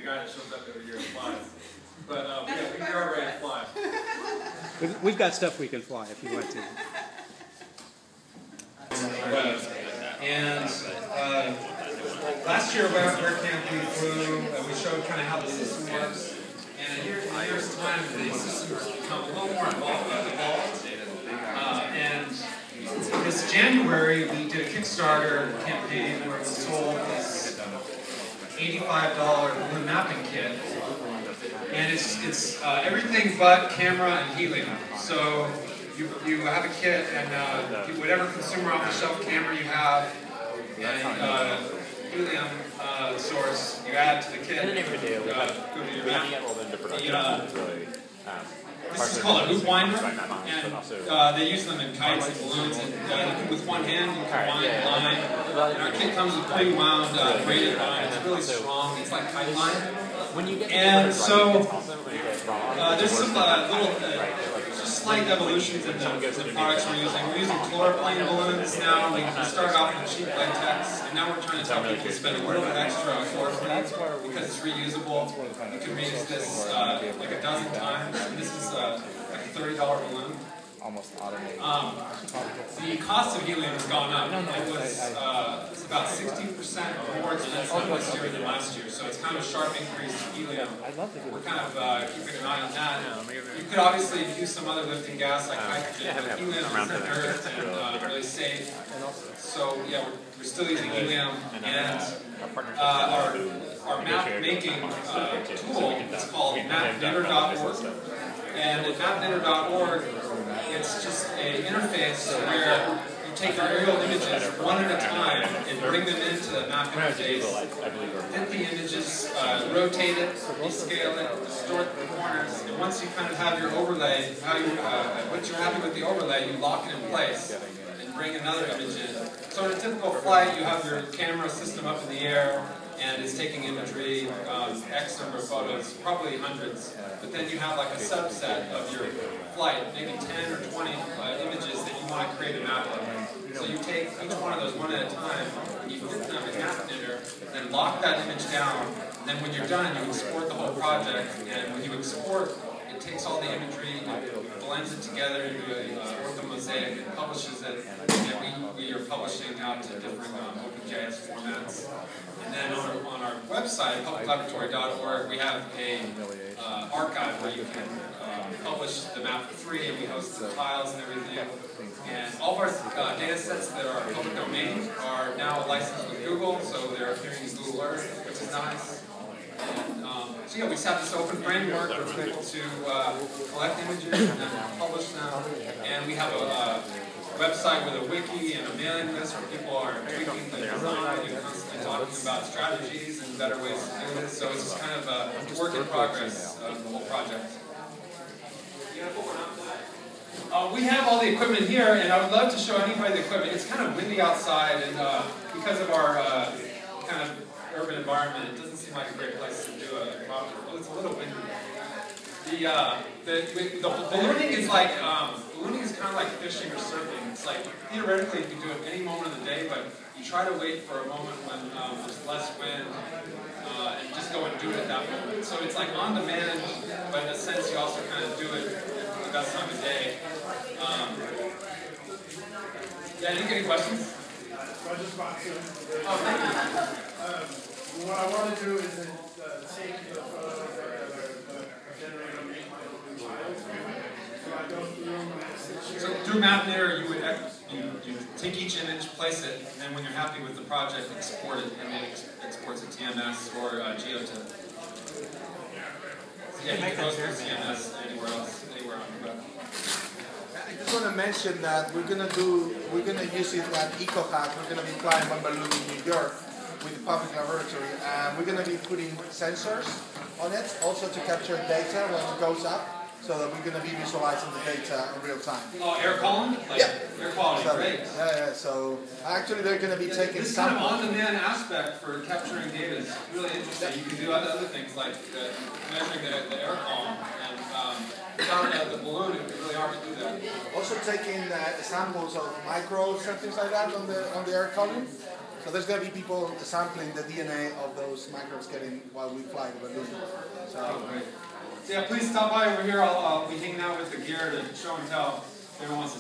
guy that shows up every year and flies. But yeah, we are ready to fly. We've got stuff we can fly if you want to. And last year, Long WhereCamp we flew, we showed kind of how the system works. And in a year's time, the system's become a little more evolved. And this January, we did a Kickstarter campaign where we sold this $85 balloon mapping kit. And it's everything but camera and helium. So you have a kit, and whatever consumer off-the-shelf camera you have and helium source you add to the kit. And then every day we have this is called a hoop winder, and they use them in kites and balloons. And with one hand, you can wind the line. And our kit comes with pre-wound braided line. It's really strong. It's like kite line. And so there's some little just slight evolutions in the products we're using. We're using chloroplane balloons now. We started off with cheap latex, and now we're trying to tell people to spend a little bit extra on chloroplane because it's reusable. You can reuse this like a dozen times. And this is like a $30 balloon. Almost automated. The cost of helium has gone up. It was about 60% more expensive this year than last year, so it's kind of a sharp increase in helium. We're kind of keeping an eye on that. You could obviously use some other lifting gas like hydrogen, but helium is inert and really safe. So yeah, we're still using helium, and our map making tool is called mapknitter.org. And at mapknitter.org, it's just an interface where you take your aerial images one at a time and bring them into the map interface, hit the images, rotate it, rescale it, distort the corners, and once you kind of have your overlay, once you're happy with the overlay, you lock it in place and bring another image in. So in a typical flight, you have your camera system up in the air, and it's taking imagery, X number of photos, probably hundreds. But then you have like a subset of your flight, maybe 10 or 20 images that you want to create a map of. So you take each one of those one at a time, and you fit them in MapKnitter, then lock that image down, and then when you're done, you export the whole project, and when you export, it takes all the imagery, it blends it together into a orthomosaic, and publishes it, and we are publishing out to different OpenJS formats. And then on our website, publiclaboratory.org, we have a archive where you can publish the map for free, and we host the files and everything. And all of our data sets that are public domain are now licensed with Google, so they're appearing in Google Earth, which is nice. And, so yeah, we set this open framework for people to collect images and then publish them. And we have a website with a wiki and a mailing list where people are tweaking the design and constantly talking about strategies and better ways to do this. So it's just kind of a work in progress of the whole project. We have all the equipment here, and I would love to show anybody the equipment. It's kind of windy outside, and because of our kind of urban environment, it doesn't seem like a great place to do a project. Well, it's a little windy. The ballooning is like ballooning is kind of like fishing or surfing. It's like theoretically you can do it any moment of the day, but you try to wait for a moment when there's less wind and just go and do it at that moment. So it's like on demand, but in a sense you also kind of do it the best time of day. Yeah, any questions? I just want to. Oh, thank you. What I want to do is take the photos that are generated on my files. So I go through and So through MapKnitter, you would you take each image, place it, and then when you're happy with the project, export it, and it exports a TMS or GeoTIFF. So yeah, you can post the TMS anywhere else, anywhere on the web. I just want to mention that we're gonna use it at EcoHack. We're gonna be flying one balloon in New York with the public laboratory, and we're gonna be putting sensors on it, also to capture data when it goes up, so that we're gonna be visualizing the data in real time. Oh, air column? Like yeah. Air quality, So, great. yeah. So actually, they're gonna be taking this samples. kind of on-demand aspect for capturing data is really interesting. You can do other things like measuring the air column, and without the balloon, it would be really hard to do that. Also taking samples of microbes and things like that on the air column. So there's going to be people sampling the DNA of those microbes getting while we fly the balloon. So, yeah, please stop by over here. I'll be hanging out with the gear to show and tell if anyone wants